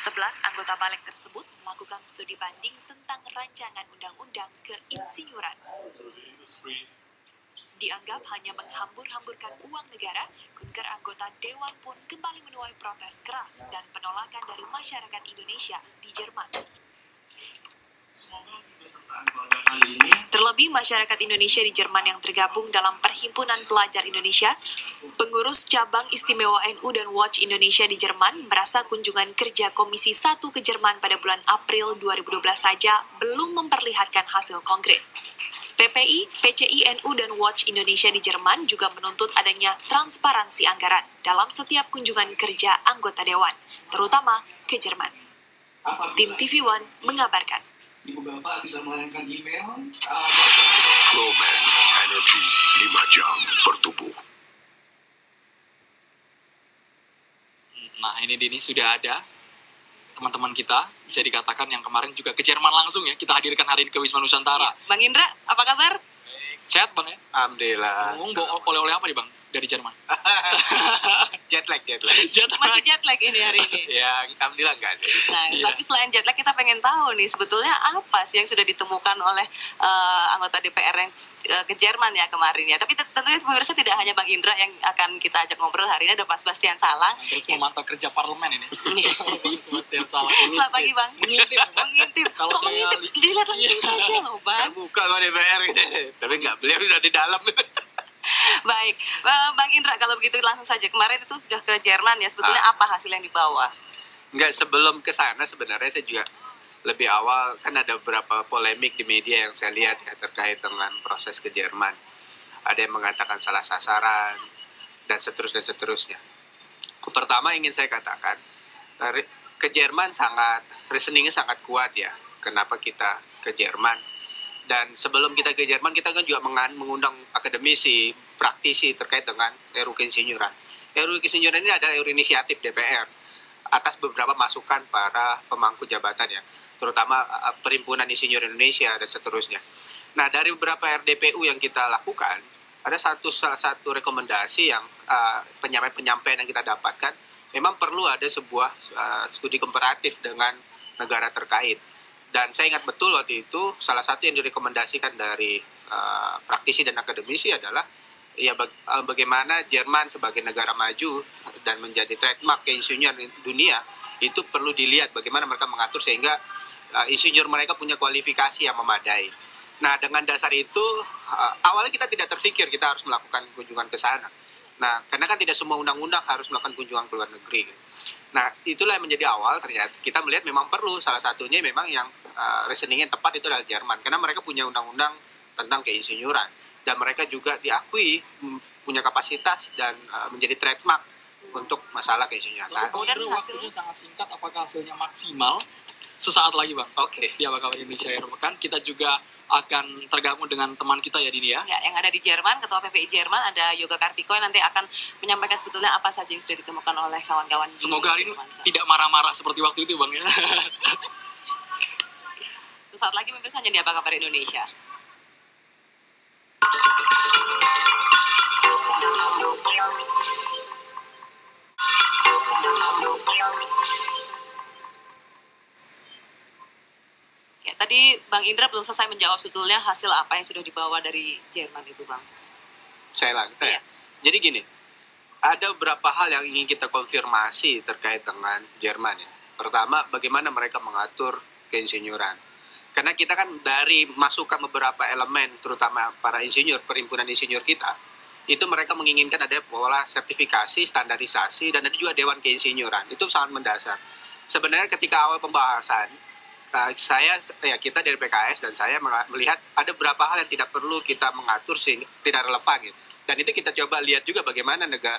11 anggota balik tersebut melakukan studi banding tentang rancangan undang-undang keinsinyuran. Dianggap hanya menghambur-hamburkan uang negara, kunker anggota Dewan pun kembali menuai protes keras dan penolakan dari masyarakat Indonesia di Jerman. Terlebih masyarakat Indonesia di Jerman yang tergabung dalam Perhimpunan Pelajar Indonesia, pengurus cabang istimewa NU dan Watch Indonesia di Jerman merasa kunjungan kerja Komisi 1 ke Jerman pada bulan April 2012 saja belum memperlihatkan hasil konkret. PPI, PCI, NU, dan Watch Indonesia di Jerman juga menuntut adanya transparansi anggaran dalam setiap kunjungan kerja anggota Dewan, terutama ke Jerman. Tim TV One mengabarkan. Ibu Bapak bisa melayangkan email. Flowman, energi 5 jam bertubuh. Nah, ini sudah ada teman-teman kita, bisa dikatakan yang kemarin juga ke Jerman langsung ya, kita hadirkan hari ini ke Wisma Nusantara. Bang Indra, apa kabar? Sehat Bang ya? Alhamdulillah. Oleh-oleh apa nih Bang dari Jerman? jet lag. Masih jet lag ini hari ini. Ya, alhamdulillah enggak ada. Nah, tapi selain jet lag kita pengen tahu nih sebetulnya apa sih yang sudah ditemukan oleh anggota DPR yang ke Jerman ya kemarin ya. Tapi tentunya pemirsa tidak hanya Bang Indra yang akan kita ajak ngobrol hari ini, ada Pak Sebastian Salang. Terus memantau kerja parlemen ini. Sebastian Salang. Selamat pagi Bang. Mengintip. Kalau saya dilihat langsung saja loh Bang. Buka kok DPR gitu. Tapi enggak, beliau sudah di dalam. Baik, Bang Indra kalau begitu langsung saja. Kemarin itu sudah ke Jerman ya, sebetulnya apa hasil yang dibawa? Enggak, sebelum ke sana sebenarnya saya juga lebih awal, kan ada beberapa polemik di media yang saya lihat ya terkait dengan proses ke Jerman. Ada yang mengatakan salah sasaran dan seterusnya. Pertama ingin saya katakan, ke Jerman reasoningnya sangat kuat ya. Kenapa kita ke Jerman? Dan sebelum kita ke Jerman, kita kan juga mengundang akademisi, praktisi terkait dengan RUU Keinsinyuran. RUU Keinsinyuran ini adalah RUU inisiatif DPR atas beberapa masukan para pemangku jabatan ya, terutama Perhimpunan Insinyur Indonesia dan seterusnya. Nah, dari beberapa RDPU yang kita lakukan, ada salah satu rekomendasi yang penyampaian yang kita dapatkan, memang perlu ada sebuah studi komparatif dengan negara terkait. Dan saya ingat betul waktu itu, salah satu yang direkomendasikan dari praktisi dan akademisi adalah ya bagaimana Jerman sebagai negara maju dan menjadi trademark keinsinyuran dunia, itu perlu dilihat bagaimana mereka mengatur sehingga insinyur mereka punya kualifikasi yang memadai. Nah, dengan dasar itu, awalnya kita tidak terpikir kita harus melakukan kunjungan ke sana. Nah, karena kan tidak semua undang-undang harus melakukan kunjungan ke luar negeri. Nah, itulah yang menjadi awal, ternyata kita melihat memang perlu, salah satunya memang yang reasoningnya tepat itu adalah Jerman, karena mereka punya undang-undang tentang keinsinyuran, dan mereka juga diakui punya kapasitas dan menjadi trademark untuk masalah keinsinyuran. Kemudian waktunya sangat singkat, apakah hasilnya maksimal? Sesaat lagi Bang. Oke. Di Apa Kabar Indonesia Akhir Pekan, kita juga akan tergabung dengan teman kita ya Dini ya. Ya, yang ada di Jerman, Ketua PPI Jerman ada Yoga Kartiko yang nanti akan menyampaikan sebetulnya apa saja yang sudah ditemukan oleh kawan-kawan di Semoga hari ini Jerman. tidak marah-marah seperti waktu itu Bang ya. Saat lagi pemirsa hanya di Apa Kabar Indonesia. Ya, tadi Bang Indra belum selesai menjawab sebetulnya hasil apa yang sudah dibawa dari Jerman itu, Bang. Saya lanjut Iya. ya. Jadi gini, ada beberapa hal yang ingin kita konfirmasi terkait dengan Jerman ya. Pertama, bagaimana mereka mengatur keinsinyuran. Karena kita kan dari masukan beberapa elemen, terutama para insinyur, perhimpunan insinyur kita, itu mereka menginginkan ada pola sertifikasi, standarisasi, dan ada juga Dewan Keinsinyuran. Itu sangat mendasar. Sebenarnya ketika awal pembahasan, kita dari PKS dan saya melihat ada beberapa hal yang tidak perlu kita mengatur sehingga tidak relevan gitu. Dan itu kita coba lihat juga bagaimana negara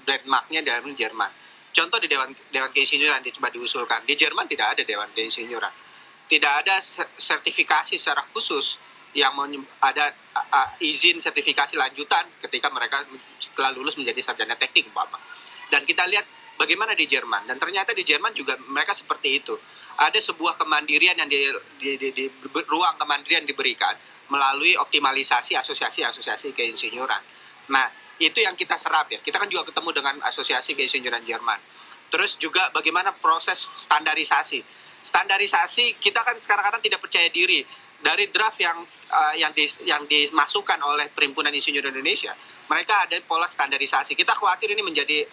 trademarknya dalam Jerman. Contoh di Dewan Keinsinyuran dicoba diusulkan. Di Jerman tidak ada Dewan Keinsinyuran. Tidak ada sertifikasi secara khusus yang ada izin sertifikasi lanjutan ketika mereka setelah lulus menjadi sarjana teknik Bapak. Dan kita lihat bagaimana di Jerman, dan ternyata di Jerman juga mereka seperti itu. Ada sebuah kemandirian yang di ruang kemandirian diberikan melalui optimalisasi asosiasi keinsinyuran. Nah, itu yang kita serap ya. Kita kan juga ketemu dengan asosiasi keinsinyuran Jerman. Terus juga bagaimana proses standarisasi. Standarisasi kita kan kadang-kadang tidak percaya diri dari draft yang dimasukkan oleh Perhimpunan Insinyur Indonesia. Mereka ada pola standarisasi. Kita khawatir ini menjadi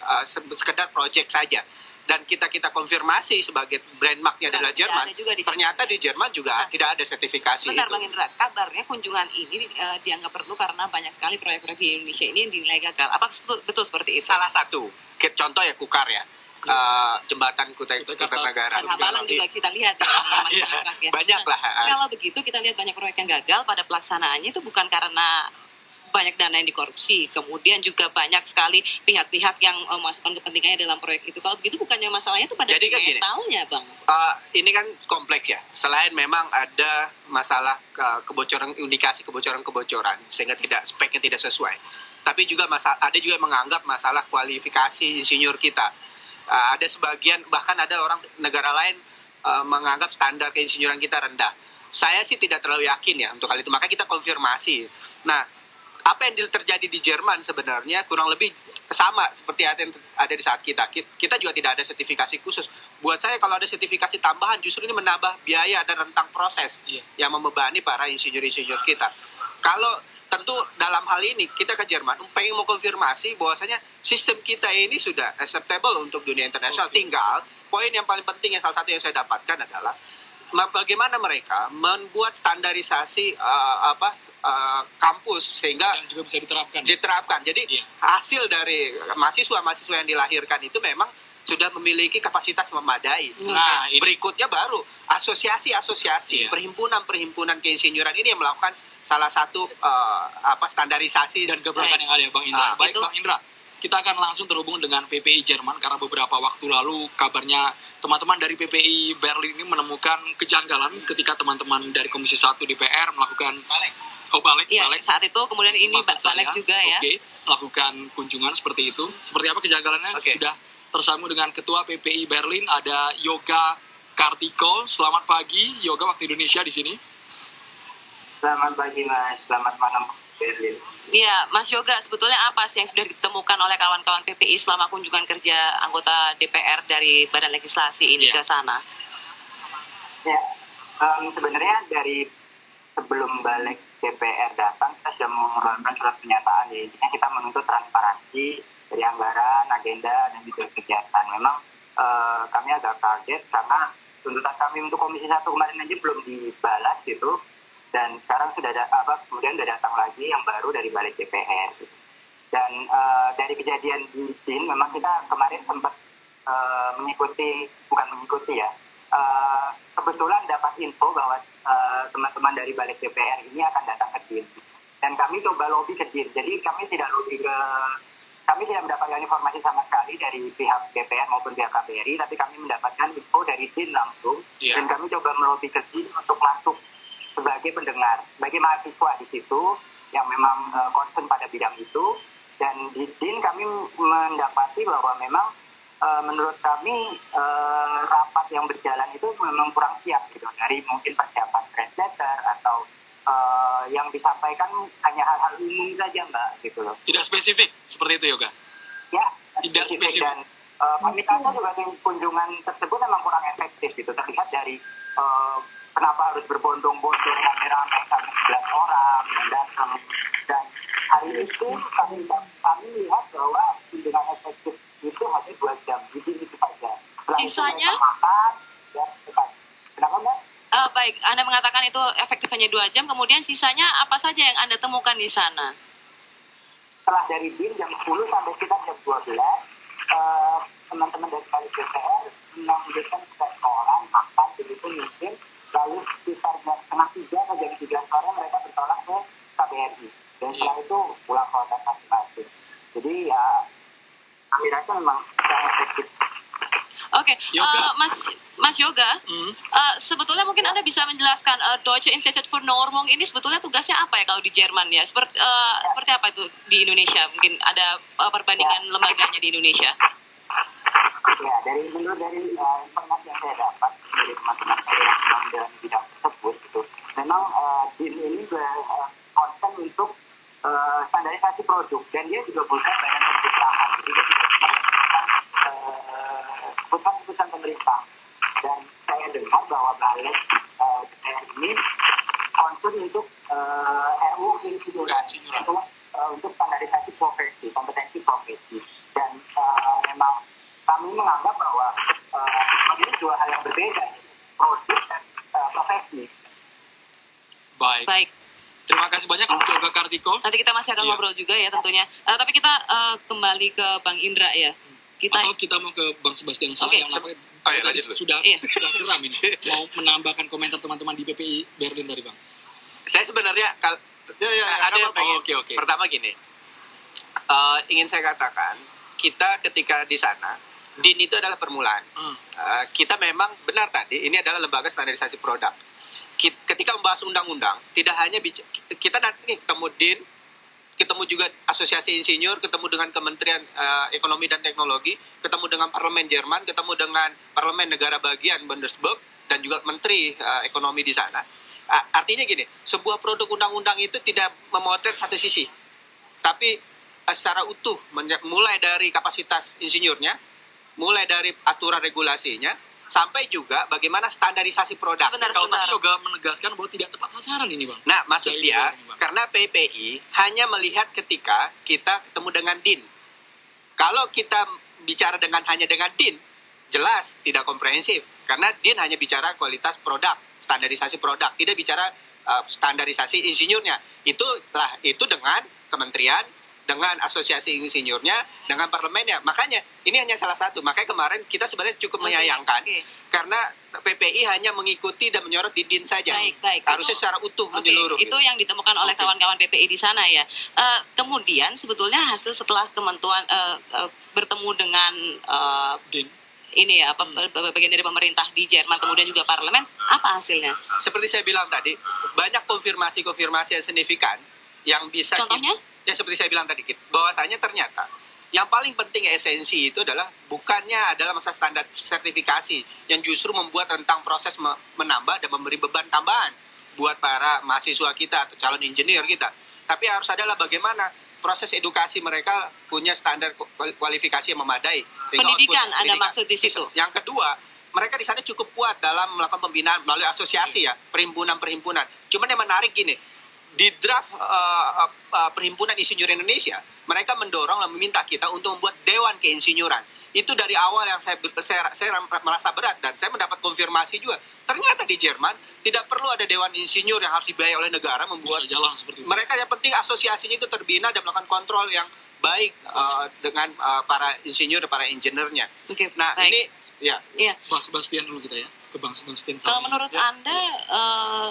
sekedar project saja. Dan kita konfirmasi sebagai brand mark-nya adalah Jerman. Ternyata di Jerman juga tidak ada sertifikasi benar, itu. Bang Indra, kabarnya kunjungan ini dianggap perlu karena banyak sekali proyek-proyek di Indonesia ini yang dinilai gagal. Apa betul seperti itu? Salah satu. Contoh ya Kukar ya. Jembatan Kutai Kartanegara. Dan Hambalang juga kita lihat ya. Banyak lah. Kalau begitu kita lihat banyak proyek yang gagal pada pelaksanaannya itu bukan karena banyak dana yang dikorupsi, kemudian juga banyak sekali pihak-pihak yang memasukkan kepentingannya dalam proyek itu. Kalau begitu bukannya masalahnya itu pada mentalnya, Bang? Ini kan kompleks ya. Selain memang ada masalah kebocoran, indikasi kebocoran sehingga speknya tidak sesuai. Tapi juga ada juga yang menganggap masalah kualifikasi insinyur kita. Ada sebagian, bahkan ada orang negara lain menganggap standar keinsinyuran kita rendah. Saya sih tidak terlalu yakin ya untuk hal itu. Maka kita konfirmasi. Nah, apa yang terjadi di Jerman sebenarnya kurang lebih sama seperti ada di saat kita. Kita juga tidak ada sertifikasi khusus. Buat saya kalau ada sertifikasi tambahan justru ini menambah biaya dan rentang proses yang membebani para insinyur-insinyur kita. Kalau tentu dalam hal ini kita ke Jerman pengen mau konfirmasi bahwasanya sistem kita ini sudah acceptable untuk dunia internasional. Tinggal poin yang paling penting yang salah satu yang saya dapatkan adalah bagaimana mereka membuat standarisasi kampus sehingga yang juga bisa diterapkan. Jadi hasil dari mahasiswa yang dilahirkan itu memang sudah memiliki kapasitas memadai. Nah, berikutnya baru asosiasi-asosiasi, perhimpunan-perhimpunan keinsinyuran ini yang melakukan salah satu standarisasi dan gebrakan yang ada ya, Bang Indra. Baik, Bang Indra, kita akan langsung terhubung dengan PPI Jerman karena beberapa waktu lalu kabarnya teman-teman dari PPI Berlin ini menemukan kejanggalan ketika teman-teman dari Komisi 1 DPR melakukan balik. Saat itu kemudian ini balik juga ya. Melakukan kunjungan seperti itu. Seperti apa kejanggalannya? Sudah tersambung dengan Ketua PPI Berlin, ada Yoga Kartiko. Selamat pagi, Yoga, waktu Indonesia di sini. Selamat pagi, Mas. Selamat malam, Berlin. Iya, Mas Yoga, sebetulnya apa sih yang sudah ditemukan oleh kawan-kawan PPI selama kunjungan kerja anggota DPR dari Badan Legislasi ini ke sana? Ya, sebenarnya dari sebelum balik DPR datang, kita sudah mengeluarkan surat pernyataan. Ya. Intinya kita menuntut transparansi dari anggaran, agenda, dan juga kegiatan. Memang kami agak kaget karena tuntutan kami untuk Komisi 1 kemarin aja belum dibalas gitu. Dan sekarang sudah kemudian sudah datang lagi yang baru dari balik DPR. Gitu. Dan dari kejadian di DIN, memang kita kemarin sempat kebetulan dapat info bahwa teman-teman dari balik DPR ini akan datang ke DIN. Dan kami coba lobby ke DIN. Jadi kami tidak mendapatkan informasi sama sekali dari pihak DPR maupun pihak KBRI, tapi kami mendapatkan info dari DIN langsung. Dan kami coba melobi ke DIN untuk masuk sebagai pendengar, sebagai mahasiswa di situ yang memang concern pada bidang itu. Dan di DIN kami mendapati bahwa memang menurut kami rapat yang berjalan itu memang kurang siap gitu, dari mungkin persiapan press letter atau yang disampaikan hanya hal-hal umum saja, Mbak, gitu loh. Tidak spesifik seperti itu, Yoga? Ya, tidak spesifik. Dan kami rasa juga kunjungan tersebut memang kurang efektif gitu, terlihat dari kenapa harus berbondong-bondong rame-rame sampai 11 orang yang datang. Dan hari itu kami lihat bahwa kunjungan efektif itu hanya 2 jam, itu saja. Sisanya? Makan, ya, kenapa, Mbak? Baik, Anda mengatakan itu efektif hanya 2 jam, kemudian sisanya apa saja yang Anda temukan di sana? Setelah dari DIN jam 10 sampai sekitar jam 12, teman-teman dari balik DPR mengambilkan orang makan begitu mungkin, lalu sekitar jam setengah 3 atau jam 3 sore mereka bertolak ke KBRI. Dan setelah itu pulang ke hotel masing-masing. Jadi ya, kami rasa memang sangat efektif. Oke, Mas Yoga, sebetulnya mungkin Anda bisa menjelaskan Deutsche Institut für Normung ini sebetulnya tugasnya apa ya kalau di Jerman ya? Seperti apa itu di Indonesia? Mungkin ada perbandingan lemaganya di Indonesia? Ya, dari informasi yang saya dapat dari teman-teman saya yang memang dalam bidang tersebut, gitu, memang DIN ini konsen untuk standarisasi produk, dan dia juga bukan badan penciptaan, jadi dia juga Dan saya dengar bahwa balik DPR ini concern untuk RUU insinyuran untuk standarisasi profesi, kompetensi profesi. Dan memang kami menganggap bahwa ini dua hal yang berbeda, produk dan profesi. Baik. Terima kasih banyak Yoga Kartiko. Nanti kita masih akan ngobrol juga ya tentunya. Tapi kita kembali ke Bang Indra ya. Atau kita mau ke Bang Sebastian Sasa yang sudah geram ini. Mau menambahkan komentar teman-teman di PPI Berlin tadi, Bang. Saya sebenarnya ada yang pengen. Oke. Pertama gini, ingin saya katakan, kita ketika di sana, DIN itu adalah permulaan. Kita memang benar tadi, ini adalah lembaga standarisasi produk. Ketika membahas undang-undang, tidak hanya kita nanti ketemu DIN, ketemu juga Asosiasi Insinyur, ketemu dengan Kementerian Ekonomi dan Teknologi, ketemu dengan Parlemen Jerman, ketemu dengan Parlemen Negara Bagian Bundesbank, dan juga Menteri Ekonomi di sana. Artinya gini, sebuah produk undang-undang itu tidak memotret satu sisi, tapi secara utuh, mulai dari kapasitas insinyurnya, mulai dari aturan regulasinya, sampai juga bagaimana standarisasi produk. Kalau tadi Yoga menegaskan bahwa tidak tepat sasaran ini, Bang. Nah, maksud dia, karena PPI hanya melihat ketika kita ketemu dengan DIN. Kalau kita bicara hanya dengan DIN, jelas tidak komprehensif. Karena DIN hanya bicara kualitas produk, standarisasi produk, tidak bicara standarisasi insinyurnya. Itu dengan kementerian, dengan asosiasi insinyurnya, dengan parlemennya. Makanya ini hanya salah satu. Makanya kemarin kita sebenarnya cukup menyayangkan karena PPI hanya mengikuti dan menyorot di DIN saja. Baik. Harusnya secara utuh menyeluruh. Itu yang ditemukan oleh kawan-kawan PPI di sana ya. Kemudian sebetulnya hasil setelah Kementerian bertemu dengan DIN ini ya, bagian dari pemerintah di Jerman, kemudian juga parlemen, apa hasilnya? Seperti saya bilang tadi, banyak konfirmasi yang signifikan yang bisa. Contohnya? Ya seperti saya bilang tadi, bahwasanya ternyata yang paling penting esensi itu adalah bukannya adalah masalah standar sertifikasi yang justru membuat rentang proses menambah dan memberi beban tambahan buat para mahasiswa kita atau calon engineer kita. Tapi harus adalah bagaimana proses edukasi mereka punya standar kualifikasi yang memadai. Pendidikan, Anda maksud di situ? Yang kedua, mereka di sana cukup kuat dalam melakukan pembinaan melalui asosiasi ya, perhimpunan. Cuman yang menarik gini, di draft Perhimpunan Insinyur Indonesia, mereka mendorong dan meminta kita untuk membuat Dewan Keinsinyuran. Itu dari awal yang saya merasa berat, dan saya mendapat konfirmasi juga. Ternyata di Jerman tidak perlu ada Dewan Insinyur yang harus dibayar oleh negara membuat. Bisa jalan seperti itu. Mereka yang penting asosiasinya itu terbina dan melakukan kontrol yang baik dengan para insinyur dan para engineer-nya. Nah, baik. ini ya. Bang Sebastian dulu kita ya. Ke Bang Sebastian. Kalau menurut Anda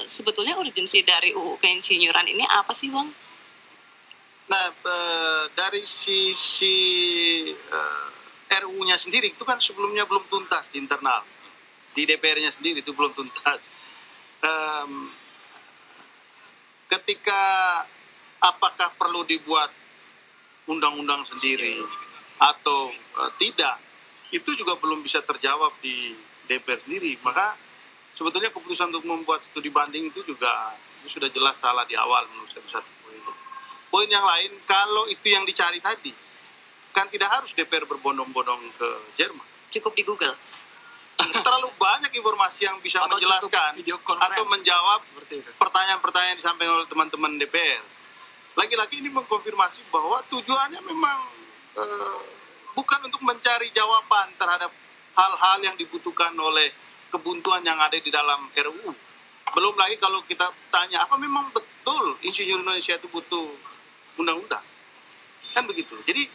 sebetulnya urgensi dari UU Keinsinyuran ini apa sih, Bang? Nah, dari sisi RU-nya sendiri itu kan sebelumnya belum tuntas di internal, di DPR-nya sendiri itu belum tuntas. Ketika apakah perlu dibuat undang-undang sendiri atau tidak, itu juga belum bisa terjawab di DPR sendiri. Maka sebetulnya keputusan untuk membuat studi banding itu juga itu sudah jelas salah di awal menurut saya. Poin yang lain, kalau itu yang dicari tadi, kan tidak harus DPR berbondong-bondong ke Jerman. Cukup di Google. Terlalu banyak informasi yang bisa menjelaskan atau menjawab pertanyaan-pertanyaan yang disampaikan oleh teman-teman DPR. Lagi-lagi ini mengkonfirmasi bahwa tujuannya memang bukan untuk mencari jawaban terhadap hal-hal yang dibutuhkan oleh kebuntuan yang ada di dalam RUU. Belum lagi kalau kita tanya, apa memang betul Insinyur Indonesia itu butuh undang-undang? Kan begitu. Jadi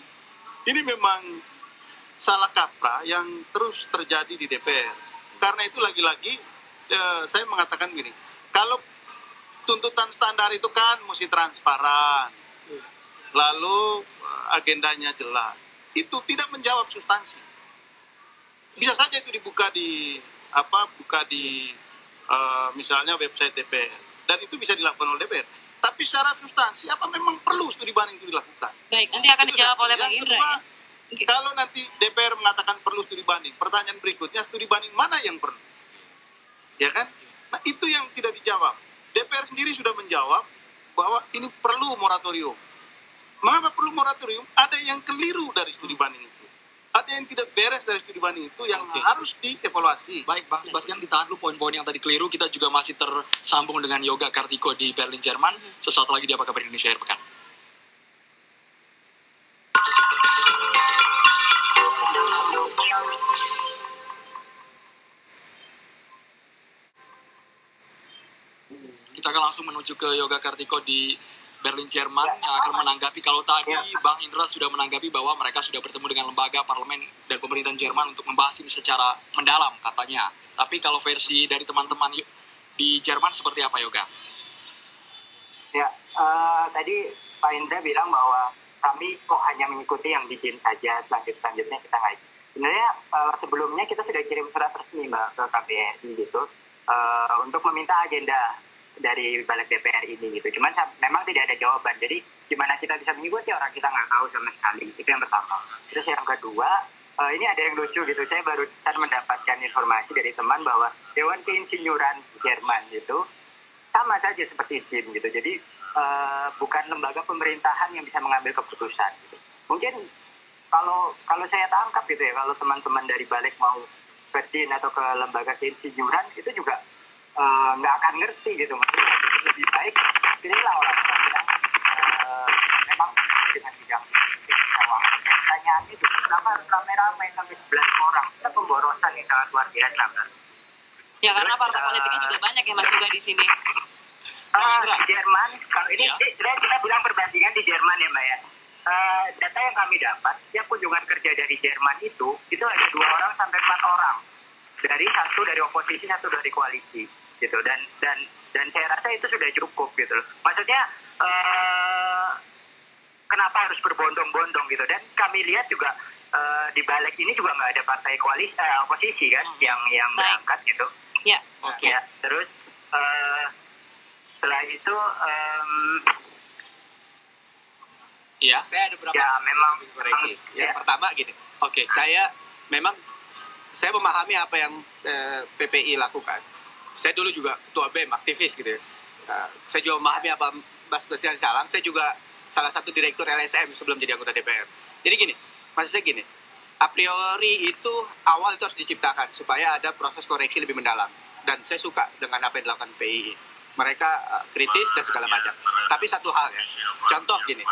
ini memang salah kaprah yang terus terjadi di DPR. Karena itu lagi-lagi saya mengatakan gini, kalau tuntutan standar itu kan mesti transparan, lalu agendanya jelas, itu tidak menjawab substansi. Bisa saja itu dibuka di misalnya website DPR, dan itu bisa dilakukan oleh DPR. Tapi secara substansi, apa memang perlu studi banding itu dilakukan? Baik, nanti akan dijawab oleh Bang Indra ya. Kalau nanti DPR mengatakan perlu studi banding, pertanyaan berikutnya, studi banding mana yang perlu? Ya kan? Nah, itu yang tidak dijawab. DPR sendiri sudah menjawab bahwa ini perlu moratorium. Mengapa perlu moratorium? Ada yang keliru dari studi banding itu. Ada yang tidak beres dari studi banding itu yang harus dievaluasi. Baik, Bang Sebastian, ditahan dulu poin-poin yang tadi keliru. Kita juga masih tersambung dengan Yoga Kartiko di Berlin, Jerman. Sesuatu lagi di Apa Kabar Indonesia Akhir Pekan. Kita akan langsung menuju ke Yoga Kartiko di Berlin, Jerman yang akan menanggapi. Kalau tadi Bang Indra sudah menanggapi bahwa mereka sudah bertemu dengan lembaga parlemen dan pemerintahan Jerman untuk membahas ini secara mendalam katanya. Tapi kalau versi dari teman-teman di Jerman seperti apa, Yoga? Ya, tadi Pak Indra bilang bahwa kami kok hanya mengikuti yang bikin saja, selanjutnya kita nggak. Sebenarnya sebelumnya kita sudah kirim surat resmi Mbak ke KBRI gitu untuk meminta agenda dari balik DPR ini gitu. Cuman memang tidak ada jawaban. Jadi gimana kita bisa mengikuti orang kita nggak tahu sama sekali. Itu yang pertama. Terus yang kedua, ini ada yang lucu gitu. Saya baru mendapatkan informasi dari teman bahwa Dewan Keinsinyuran Jerman itu sama saja seperti BIM gitu. Jadi bukan lembaga pemerintahan yang bisa mengambil keputusan. Gitu. Mungkin kalau saya tangkap gitu ya, kalau teman-teman dari balik mau ke DIN atau ke lembaga keinsinyuran itu juga nggak akan ngerti gitu. Lebih baik pilihlah orang yang memang dengan bidang keuangan. Pertanyaan itu kenapa harus ramai-ramai sampai 11 orang? Itu pemborosan yang sangat luar biasa. Ya karena partai politiknya juga banyak ya Mas juga di sini. Di Jerman, kalau ini kita bilang perbandingan di Jerman ya Mbak ya. Data yang kami dapat, setiap kunjungan kerja dari Jerman itu ada 2 orang sampai 4 orang. Dari satu dari oposisi, satu dari koalisi gitu. Dan saya rasa itu sudah cukup gitu loh. Maksudnya kenapa harus berbondong-bondong gitu. Dan kami lihat juga di balik ini juga nggak ada partai koalisi oposisi kan yang berangkat gitu. Ya. Oke. Ya, terus setelah itu saya ada beberapa memang koreksi. Yang pertama gini. Saya memahami apa yang PPI lakukan. Saya dulu juga ketua BEM, aktivis gitu ya. Saya juga memahami apa Mas Sebastian Salang. Saya juga salah satu direktur LSM sebelum jadi anggota DPR. Jadi gini, maksud saya gini. A priori itu awal itu harus diciptakan supaya ada proses koreksi lebih mendalam. Dan saya suka dengan apa yang dilakukan PPI. Mereka kritis dan segala macam. Tapi satu hal ya, contoh gini.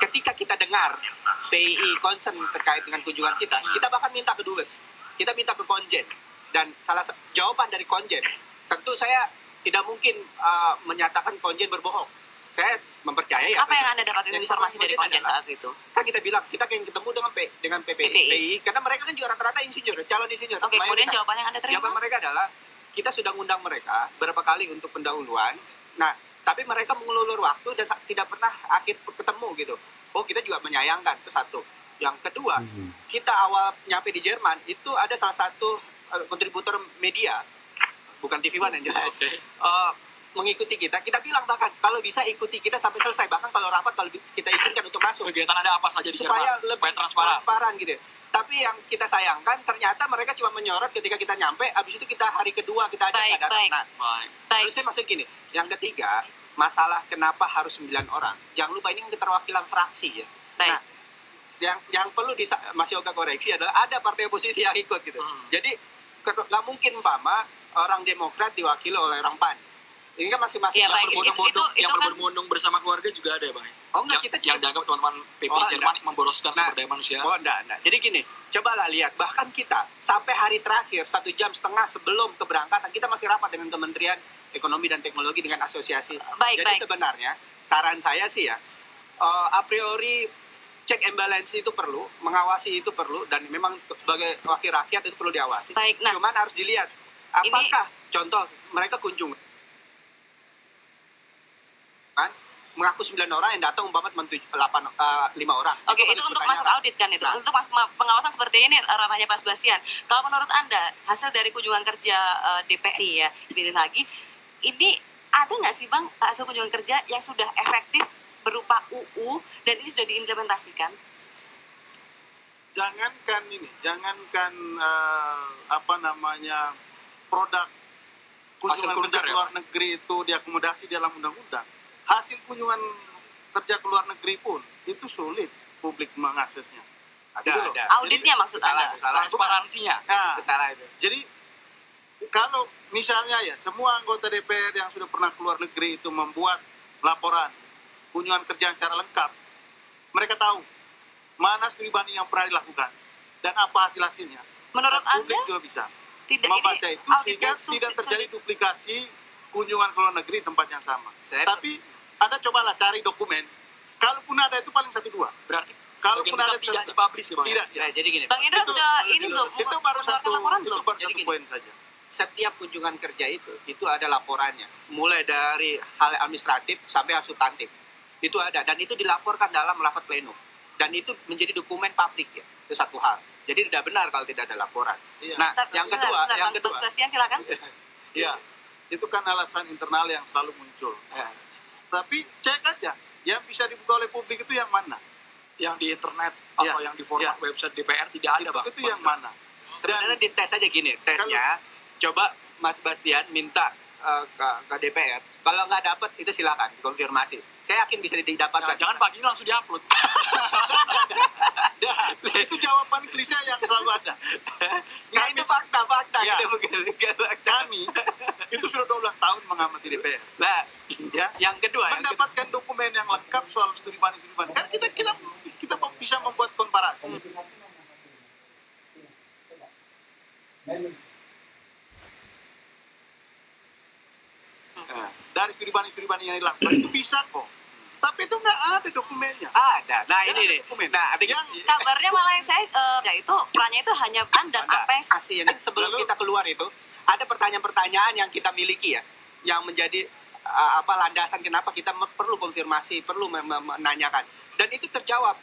Ketika kita dengar PII concern terkait dengan kunjungan kita bahkan minta ke Dubes, kita minta ke Konjen, dan jawaban dari Konjen, tentu saya tidak mungkin menyatakan Konjen berbohong. Saya mempercayai apa yang Anda dapat informasi dari Konjen saat itu? Kan kita bilang kita ingin ketemu dengan PPI karena mereka kan juga rata-rata insinyur, calon insinyur. Oke, kemudian jawaban yang Anda terima? Jawaban mereka adalah kita sudah ngundang mereka beberapa kali untuk pendahuluan. Nah, tapi mereka mengulur waktu dan tidak pernah akhir ketemu gitu. Oh, kita juga menyayangkan, itu satu. Yang kedua, kita awal nyampe di Jerman itu ada salah satu kontributor media, bukan TV One yang jelas, mengikuti kita bilang bahkan kalau bisa ikuti kita sampai selesai, bahkan kalau rapat kalau kita izinkan untuk masuk. Kegiatan ada apa saja di Jerman supaya transparan gitu. Tapi yang kita sayangkan ternyata mereka cuma menyorot ketika kita nyampe, abis itu kita hari kedua kita ada datang. Terus saya maksud gini, yang ketiga, masalah kenapa harus 9 orang. Jangan lupa ini keterwakilan fraksi ya. Nah, yang perlu Mas Yoga koreksi adalah ada partai oposisi yang ikut gitu. Jadi nggak mungkin orang Demokrat diwakili oleh orang PAN. Ini kan masing-masing yang berbondong-bondong bersama keluarga juga ada ya Bang? Oh enggak, yang dianggap teman-teman PPI Jerman memboroskan sumber daya manusia. Oh enggak. Jadi gini, cobalah lihat, bahkan kita sampai hari terakhir 1,5 jam sebelum keberangkatan kita masih rapat dengan Kementerian Ekonomi dan Teknologi dengan asosiasi. Jadi sebenarnya saran saya sih ya, a priori check and balance itu perlu, mengawasi itu perlu, dan memang sebagai wakil rakyat itu perlu diawasi. Cuman harus dilihat apakah contoh mereka kunjung mengaku 9 orang yang datang umpama 5 orang. Oke, itu untuk masuk audit kan itu. Untuk pengawasan seperti ini ranahnya Pak Sebastian. Kalau menurut Anda, hasil dari kunjungan kerja DPI ya, lebih lagi, ini ada nggak sih Bang hasil kunjungan kerja yang sudah efektif berupa UU dan ini sudah diimplementasikan? Jangankan produk kunjungan kerja ke luar negeri itu diakomodasi dalam undang-undang. Hasil kunjungan kerja ke luar negeri pun itu sulit publik mengaksesnya. Ada. Auditnya maksud Anda? Transparansinya. Nah, Salah itu. jadi kalau misalnya ya semua anggota DPR yang sudah pernah keluar negeri itu membuat laporan kunjungan kerja secara lengkap, mereka tahu mana studi banding yang pernah dilakukan dan apa hasil-hasilnya. Menurut dan publik Anda juga bisa ini membaca itu auditnya sehingga tidak terjadi duplikasi kunjungan ke luar negeri di tempat yang sama. Tapi Anda cobalah cari dokumen, kalaupun ada itu paling 1-2. Berarti kalaupun ada tidak dipublish ya Bang? Tidak. Nah, jadi gini. Bang Indra Itu- sudah ini belum Itu baru satu laporan itu belum? baru Jadi satu gini. poin saja. Setiap kunjungan kerja itu ada laporannya. Mulai dari hal administratif sampai hal substantif. Itu ada dan itu dilaporkan dalam rapat pleno. Dan itu menjadi dokumen publik ya. Itu satu hal. Jadi tidak benar kalau tidak ada laporan. Iya. Nah, Sebentar, yang Bang kedua, Sebastian silakan. Iya. Itu kan alasan internal yang selalu muncul. Tapi cek aja, yang bisa dibuka oleh publik itu yang mana? Yang di internet Ya, atau yang di format ya. website DPR tidak ada Bang? Itu yang mana? sebenarnya dites aja gini, tesnya coba Mas Bastian minta ke DPR. Kalau nggak dapat itu silakan konfirmasi. Saya yakin bisa didapatkan. Nah, jangan pagi langsung diupload. Itu jawaban klise yang selalu ada. Nah, itu fakta-fakta. Ya. Gitu. Kami itu sudah 12 tahun mengamati DPR. Nah, Ya. yang kedua, Mendapatkan dokumen yang lengkap soal studi banding. Kan kita bisa membuat komparasi. Dari studi banding yang dilakukan itu bisa kok. Tapi itu nggak ada dokumennya. ada. Nah, Yang ini ada nih. dokumen. Nah, Kabarnya malah yang saya itu perannya itu hanya PAN dan Anda, APES. ASI ini sebelum Lalu- kita keluar itu ada pertanyaan-pertanyaan yang kita miliki ya, yang menjadi landasan kenapa kita perlu konfirmasi, perlu menanyakan, dan itu terjawab.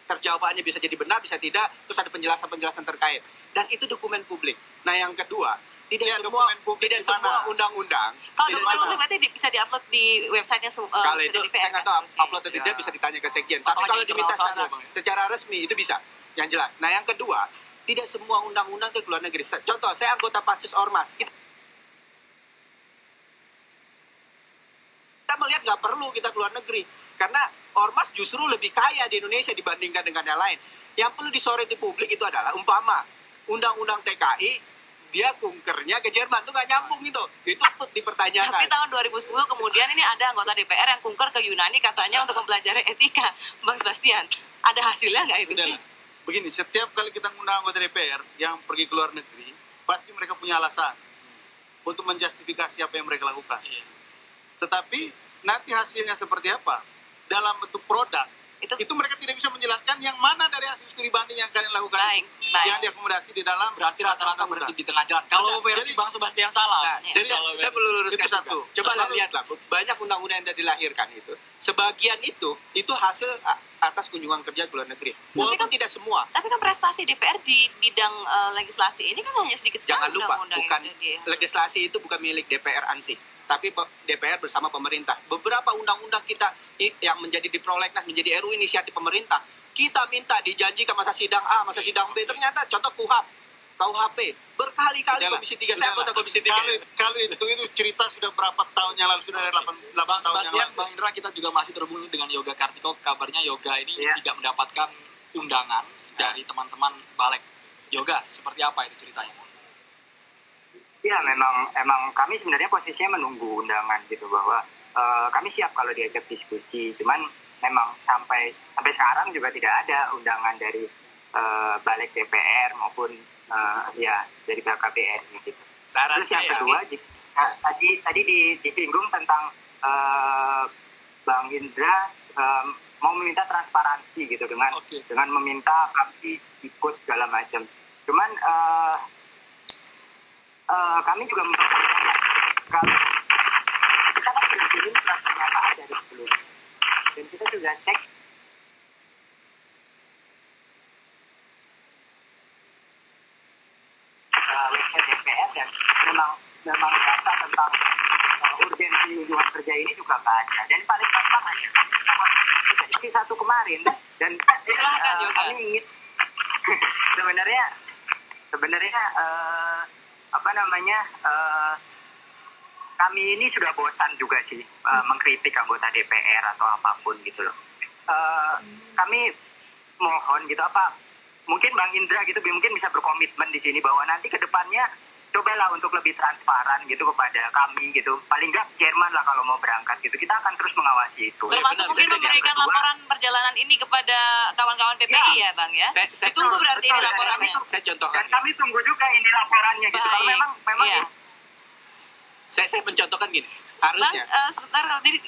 Terjawabannya bisa jadi benar, bisa tidak, terus ada penjelasan-penjelasan terkait, dan itu dokumen publik. Nah, yang kedua, tidak Ya, semua dokumen publik tidak di semua mana? undang-undang. Kalau tidak dokumen semua- publik berarti bisa diupload di websitenya kalau itu DPR. saya nggak tahu kan? upload atau tidak Ya. bisa ditanya ke sekjen. Tapi Apalagi kalau diminta internal saja, Bang, ya. secara resmi itu bisa, yang jelas. Nah, yang kedua, tidak semua undang-undang ke luar negeri. Contoh, saya anggota Pansus Ormas. Kita melihat nggak perlu kita keluar negeri karena Ormas justru lebih kaya di Indonesia dibandingkan dengan yang lain. Yang perlu disoroti publik itu adalah umpama undang-undang TKI dia kunkernya ke Jerman tuh nggak nyambung gitu. Itu patut dipertanyakan. Tapi tahun 2010 kemudian ini ada anggota DPR yang kunker ke Yunani katanya untuk mempelajari etika. Bang Sebastian, ada hasilnya nggak itu sih? Sudahlah. Begini, setiap kali kita mengundang anggota DPR yang pergi ke luar negeri, pasti mereka punya alasan untuk menjustifikasi apa yang mereka lakukan. Iya. Tetapi nanti hasilnya seperti apa dalam bentuk produk, Itu- itu mereka tidak bisa menjelaskan yang mana dari hasil studi banding yang kalian lakukan Baik, itu, baik. yang diakomodasi di dalam Berarti rata-rata berhenti di tengah jalan. Kalau versi Jadi- Bang Sebastian salah. Nah, Ya. jadi saya perlu luruskan Itu satu. juga. Coba Satu. lihatlah, banyak undang-undang yang dilahirkan itu. Sebagian itu hasil atas kunjungan kerja ke luar negeri. Walaupun kan- tidak semua. Tapi kan prestasi DPR di bidang legislasi ini kan hanya sedikit sekali Jangan lupa, undang-undang bukan yang sudah dihasilkan. legislasi itu bukan milik DPR ansih, tapi DPR bersama pemerintah. Beberapa undang-undang kita yang menjadi di prolegnas, menjadi RUU inisiatif pemerintah, kita minta dijanjikan masa sidang A, masa sidang B, ternyata contoh KUHP, berkali-kali Sudahlah, Komisi 3, saya sudahlah. anggota Komisi 3. Kalau itu cerita sudah berapa tahun yang lalu, sudah dari 8 Bang tahun yang Sebastian, lalu. Bang Indra, kita juga masih terhubung dengan Yoga Kartiko. Kabarnya Yoga ini Iya. tidak mendapatkan undangan dari teman-teman Balek. Yoga, seperti apa itu ceritanya? Ya memang kami sebenarnya posisinya menunggu undangan gitu bahwa kami siap kalau diajak diskusi. Cuman memang sampai sekarang juga tidak ada undangan dari balik DPR maupun ya dari BKBR gitu. Saran Terus yang saya, kedua, tadi disinggung tentang Bang Indra mau meminta transparansi gitu dengan Oke. dengan meminta kami ikut segala macam. Cuman kami juga kalau kita kan sudah kirim surat pernyataan dari sebelumnya dan kita sudah cek website DPR dan memang data tentang urgensi kunjungan kerja ini juga nggak ada. Dan paling gampang aja dari satu kemarin dan Silahkan, Yoga. kami ingin sebenarnya apa namanya kami ini sudah bosan juga sih mengkritik anggota DPR atau apapun gitu loh. Kami mohon gitu apa mungkin Bang Indra gitu mungkin bisa berkomitmen di sini bahwa nanti ke depannya cobalah untuk lebih transparan gitu kepada kami gitu. Paling nggak Jerman lah kalau mau berangkat gitu. Kita akan terus mengawasi itu. Termasuk mungkin memberikan laporan perjalanan ini kepada kawan-kawan PPI ya Bang ya? Saya tunggu berarti ini laporannya. Saya contohkan. Dan kami tunggu juga ini laporannya gitu. Kalau memang iya. Saya mencontohkan gini. Harusnya. Bang, sebentar tadi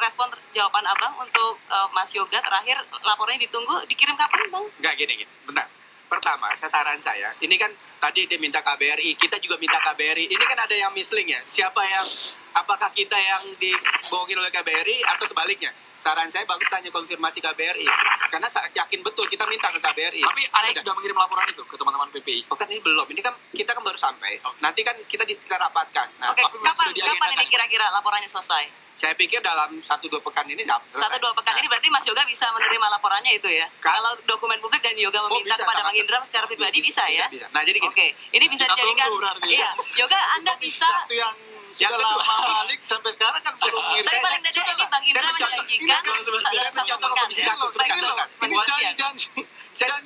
respon jawaban Abang untuk Mas Yoga terakhir laporannya ditunggu, dikirim kapan Bang? Enggak gini. Bentar. Pertama, saran saya, ini kan tadi dia minta KBRI, kita juga minta KBRI. Ini kan ada yang misling ya. Apakah kita yang dibohongin oleh KBRI atau sebaliknya? Saran saya bagus tanya konfirmasi KBRI. Karena saya yakin betul kita minta ke KBRI. Tapi Anda sudah mengirim laporan itu ke teman-teman PPI? Oh kan ini belum. Ini kan kita kan baru sampai. Nanti kan kita rapatkan. Nah, Oke, kapan ini kira-kira laporannya selesai? Saya pikir dalam 1-2 pekan ini selesai. 1-2 pekan ini berarti Mas Yoga bisa menerima laporannya itu ya? Kalau dokumen publik dan Yoga meminta kepada Bang Indra secara pribadi bisa ya? Bisa. Nah jadi gini. Oke, ini bisa dijadikan. Iya, Yoga Anda bisa. Yang lama balik sampai sekarang kan belum mengirim. Tapi paling tidak ini Bang Indra menjanjikan saya mencontoh Komisi 1 sebentar. Ini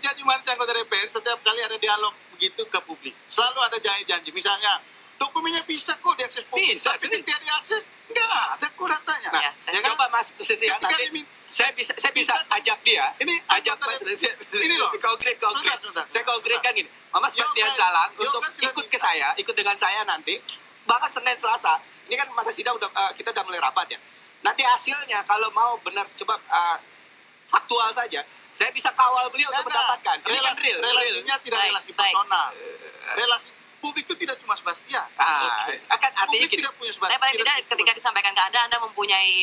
janji macam anggota DPR setiap kali ada dialog begitu ke publik. Selalu ada janji-janji. Misalnya dokumennya bisa kok diakses publik. Bisa, tapi tidak diakses. Enggak ada kok datanya. Nah, ya kan? Coba Mas Sisi nanti saya bisa ajak dia. Ini ajak Mas ini loh. Konkret. Saya konkretkan gini. Mas Bastian Salang untuk ikut dengan saya nanti. Bahkan Senin Selasa, ini kan masa sidang kita udah mulai rapat ya. Nanti hasilnya kalau mau benar coba faktual saja, saya bisa kawal beliau untuk mendapatkan. Ini kan real. Relasinya tidak relasi personal. Relasi publik itu tidak cuma Sebastian. Akan artinya publik tidak punya Sebastian. Tapi paling tidak ketika disampaikan ke Anda mempunyai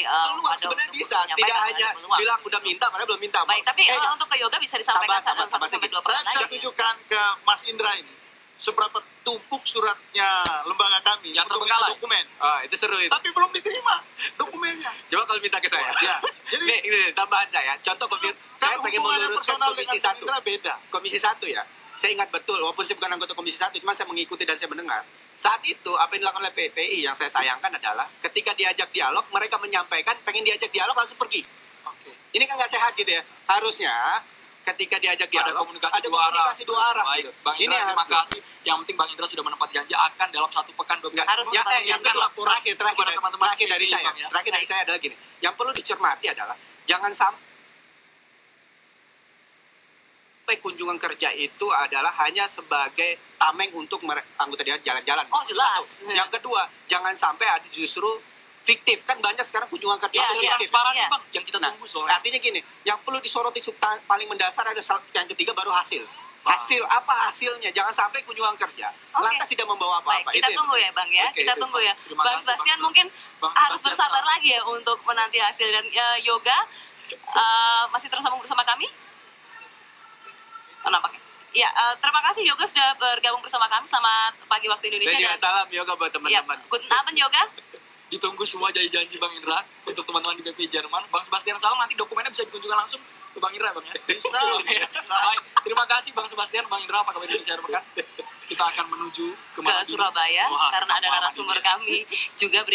sebenarnya bisa. Tidak hanya bilang udah minta, padahal belum minta. Baik, tapi untuk ke Yoga bisa disampaikan dalam 1-2 pekan lagi. Saya tunjukkan ke Mas Indra ini seberapa tumpuk suratnya lembaga kami yang terbengkalai dokumen. Itu seru itu. Tapi belum diterima dokumennya. Coba kalau minta ke saya. Ya. Jadi ini tambahan saya. Contoh saya pengen meluruskan Komisi 1. Beda. Komisi 1 ya. Saya ingat betul, walaupun saya bukan anggota Komisi 1, cuma saya mengikuti dan saya mendengar. Saat itu, apa yang dilakukan oleh PPI yang saya sayangkan adalah ketika diajak dialog, mereka menyampaikan pengen diajak dialog langsung pergi. Ini kan nggak sehat gitu ya. Harusnya ketika diajak dialog ada komunikasi dua arah. Baik, gitu. Bang Indra, terima kasih. Yang penting Bang Indra sudah menepati janji akan dalam 1 pekan harusnya yang terakhir dari saya. Terakhir dari saya adalah gini. Yang perlu dicermati adalah jangan sampai kunjungan kerja itu adalah hanya sebagai tameng untuk anggota dia jalan-jalan. Oh jelas. Satu. Yang kedua, jangan sampai ada justru fiktif. Kan banyak sekarang kunjungan kerja fiktif. Bang, yang kita tunggu soalnya. Artinya gini, yang perlu disoroti paling mendasar ada yang ketiga baru hasil. Hasil apa hasilnya? Jangan sampai kunjungan kerja lantas tidak membawa apa-apa. Baik, kita tunggu ya Bang ya. Kita tunggu ya. Bang Sebastian mungkin harus bersabar lagi ya untuk menanti hasil dan Yoga masih terus bersama kami. Nampaknya. Ya, terima kasih Yoga sudah bergabung bersama kami. Selamat pagi waktu Indonesia. Saya juga salam Yoga buat teman-teman. Guten Abend Yoga. Ditunggu semua janji-janji Bang Indra untuk teman-teman di PPI Jerman. Bang Sebastian Salang nanti dokumennya bisa ditunjukkan langsung ke Bang Indra Bang ya. Bisa. Baik, terima kasih Bang Sebastian, Bang Indra, apa kabar Indonesia Pekan? Kita akan menuju ke Surabaya karena ada narasumber kami juga